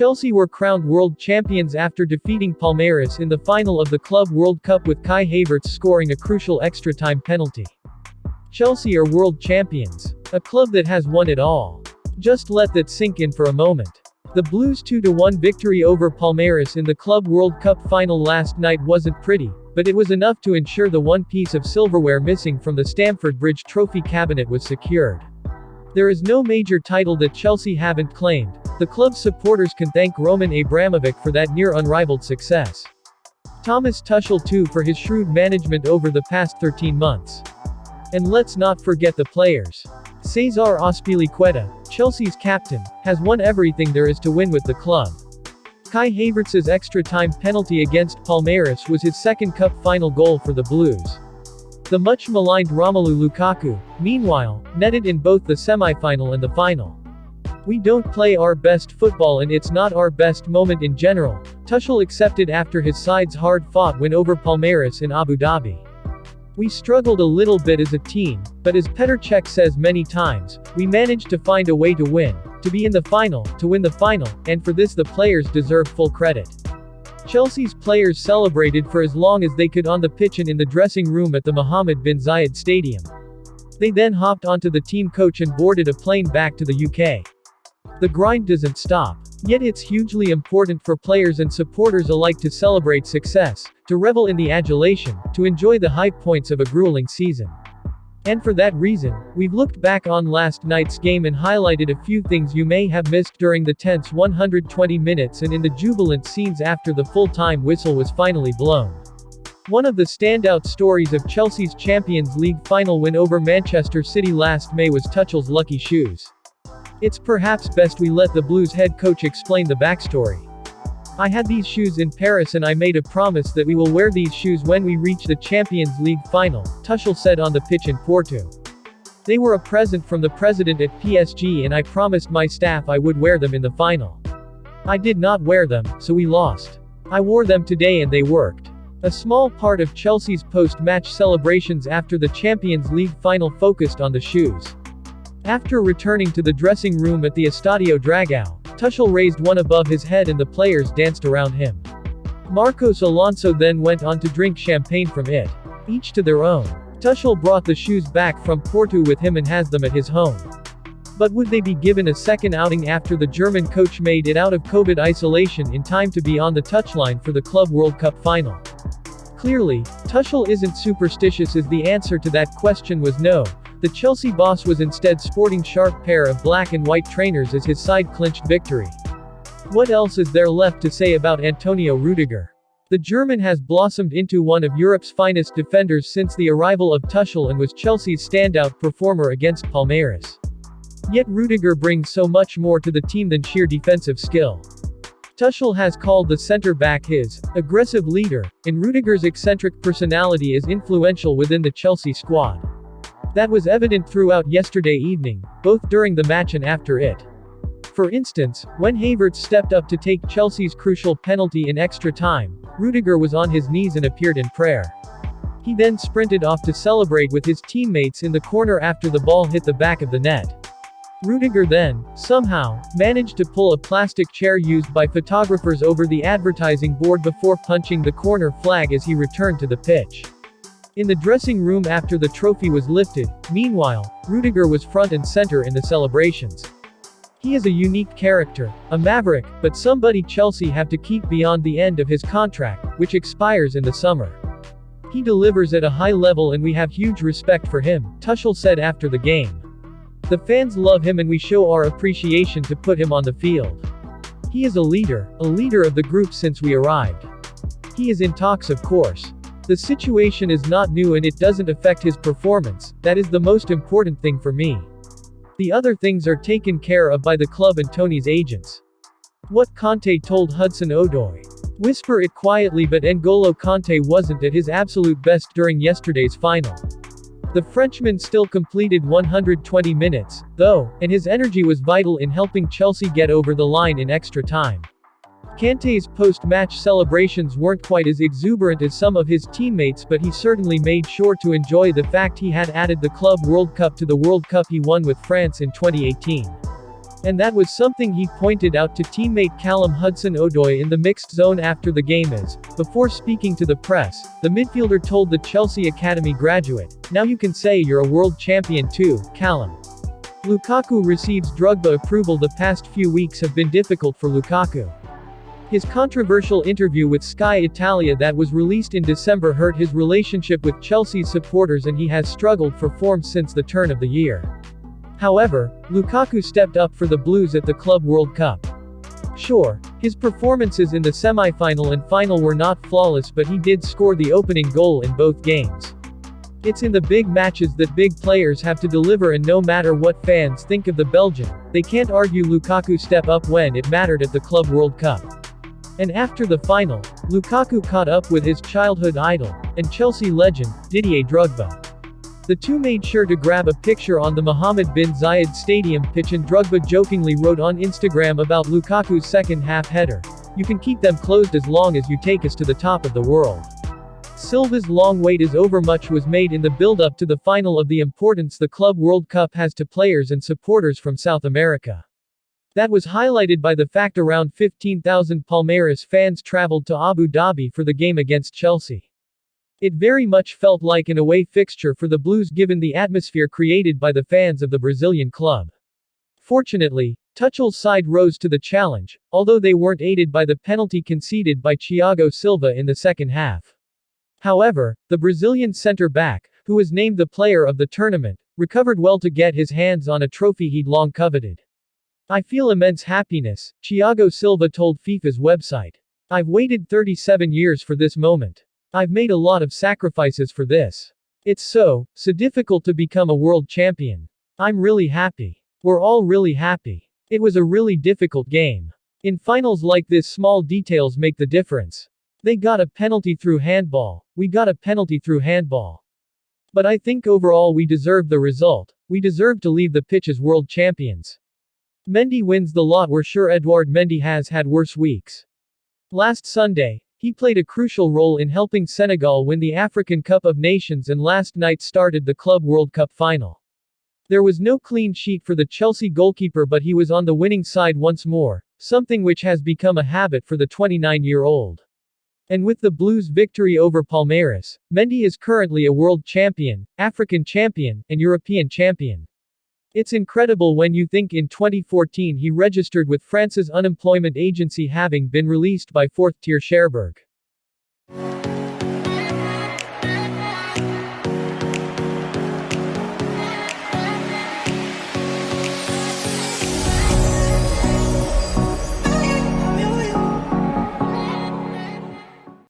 Chelsea were crowned world champions after defeating Palmeiras in the final of the Club World Cup with Kai Havertz scoring a crucial extra-time penalty. Chelsea are world champions. A club that has won it all. Just let that sink in for a moment. The Blues' 2-1 victory over Palmeiras in the Club World Cup final last night wasn't pretty, but it was enough to ensure the one piece of silverware missing from the Stamford Bridge trophy cabinet was secured. There is no major title that Chelsea haven't claimed. The club's supporters can thank Roman Abramovich for that near-unrivaled success. Thomas Tuchel too for his shrewd management over the past 13 months. And let's not forget the players. Cesar Azpilicueta, Chelsea's captain, has won everything there is to win with the club. Kai Havertz's extra-time penalty against Palmeiras was his second cup final goal for the Blues. The much-maligned Romelu Lukaku, meanwhile, netted in both the semi-final and the final. "We don't play our best football and it's not our best moment in general," Tuchel accepted after his side's hard-fought win over Palmeiras in Abu Dhabi. "We struggled a little bit as a team, but as Petr Cech says many times, we managed to find a way to win, to be in the final, to win the final, and for this the players deserve full credit." Chelsea's players celebrated for as long as they could on the pitch and in the dressing room at the Mohammed bin Zayed Stadium. They then hopped onto the team coach and boarded a plane back to the UK. The grind doesn't stop. Yet it's hugely important for players and supporters alike to celebrate success, to revel in the adulation, to enjoy the high points of a grueling season. And for that reason, we've looked back on last night's game and highlighted a few things you may have missed during the tense 120 minutes and in the jubilant scenes after the full-time whistle was finally blown. One of the standout stories of Chelsea's Champions League final win over Manchester City last May was Tuchel's lucky shoes. It's perhaps best we let the Blues head coach explain the backstory. "I had these shoes in Paris and I made a promise that we will wear these shoes when we reach the Champions League final," Tuchel said on the pitch in Porto. "They were a present from the president at PSG and I promised my staff I would wear them in the final. I did not wear them, so we lost. I wore them today and they worked." A small part of Chelsea's post-match celebrations after the Champions League final focused on the shoes. After returning to the dressing room at the Estadio Dragao, Tuchel raised one above his head and the players danced around him. Marcos Alonso then went on to drink champagne from it. Each to their own. Tuchel brought the shoes back from Porto with him and has them at his home. But would they be given a second outing after the German coach made it out of COVID isolation in time to be on the touchline for the Club World Cup final? Clearly, Tuchel isn't superstitious as the answer to that question was no. The Chelsea boss was instead sporting sharp pair of black and white trainers as his side clinched victory. What else is there left to say about Antonio Rudiger? The German has blossomed into one of Europe's finest defenders since the arrival of Tuchel and was Chelsea's standout performer against Palmeiras. Yet Rudiger brings so much more to the team than sheer defensive skill. Tuchel has called the centre-back his aggressive leader, and Rudiger's eccentric personality is influential within the Chelsea squad. That was evident throughout yesterday evening, both during the match and after it. For instance, when Havertz stepped up to take Chelsea's crucial penalty in extra time, Rudiger was on his knees and appeared in prayer. He then sprinted off to celebrate with his teammates in the corner after the ball hit the back of the net. Rudiger then, somehow, managed to pull a plastic chair used by photographers over the advertising board before punching the corner flag as he returned to the pitch. In the dressing room after the trophy was lifted, meanwhile, Rudiger was front and center in the celebrations. He is a unique character, a maverick, but somebody Chelsea have to keep beyond the end of his contract, which expires in the summer. He delivers at a high level and we have huge respect for him, Tuchel said after the game. The fans love him and we show our appreciation to put him on the field. He is a leader of the group since we arrived. He is in talks, of course. The situation is not new and it doesn't affect his performance. That is the most important thing for me. The other things are taken care of by the club and Tony's agents." What Conte told Hudson-Odoi. Whisper it quietly, but N'Golo Conte wasn't at his absolute best during yesterday's final. The Frenchman still completed 120 minutes, though, and his energy was vital in helping Chelsea get over the line in extra time. Kante's post-match celebrations weren't quite as exuberant as some of his teammates, but he certainly made sure to enjoy the fact he had added the Club World Cup to the World Cup he won with France in 2018. And that was something he pointed out to teammate Callum Hudson-Odoi in the mixed zone after the game as, before speaking to the press, the midfielder told the Chelsea Academy graduate, "Now you can say you're a world champion too, Callum." Lukaku receives Drogba approval. The past few weeks have been difficult for Lukaku. His controversial interview with Sky Italia that was released in December hurt his relationship with Chelsea's supporters, and he has struggled for form since the turn of the year. However, Lukaku stepped up for the Blues at the Club World Cup. Sure, his performances in the semi-final and final were not flawless, but he did score the opening goal in both games. It's in the big matches that big players have to deliver, and no matter what fans think of the Belgian, they can't argue Lukaku step up when it mattered at the Club World Cup. And after the final, Lukaku caught up with his childhood idol, and Chelsea legend, Didier Drogba. The two made sure to grab a picture on the Mohammed bin Zayed Stadium pitch, and Drogba jokingly wrote on Instagram about Lukaku's second-half header, "You can keep them closed as long as you take us to the top of the world." Silva's long wait is over. Much was made in the build-up to the final of the importance the Club World Cup has to players and supporters from South America. That was highlighted by the fact around 15,000 Palmeiras fans traveled to Abu Dhabi for the game against Chelsea. It very much felt like an away fixture for the Blues given the atmosphere created by the fans of the Brazilian club. Fortunately, Tuchel's side rose to the challenge, although they weren't aided by the penalty conceded by Thiago Silva in the second half. However, the Brazilian centre-back, who was named the player of the tournament, recovered well to get his hands on a trophy he'd long coveted. "I feel immense happiness," Thiago Silva told FIFA's website. "I've waited 37 years for this moment. I've made a lot of sacrifices for this. It's so difficult to become a world champion. I'm really happy. We're all really happy. It was a really difficult game. In finals like this, small details make the difference. They got a penalty through handball. We got a penalty through handball. But I think overall we deserved the result. We deserve to leave the pitch as world champions." Mendy wins the lot. We're sure Edouard Mendy has had worse weeks. Last Sunday, he played a crucial role in helping Senegal win the African Cup of Nations, and last night started the Club World Cup final. There was no clean sheet for the Chelsea goalkeeper, but he was on the winning side once more, something which has become a habit for the 29-year-old. And with the Blues' victory over Palmeiras, Mendy is currently a world champion, African champion, and European champion. It's incredible when you think in 2014 he registered with France's unemployment agency, having been released by fourth-tier Cherbourg.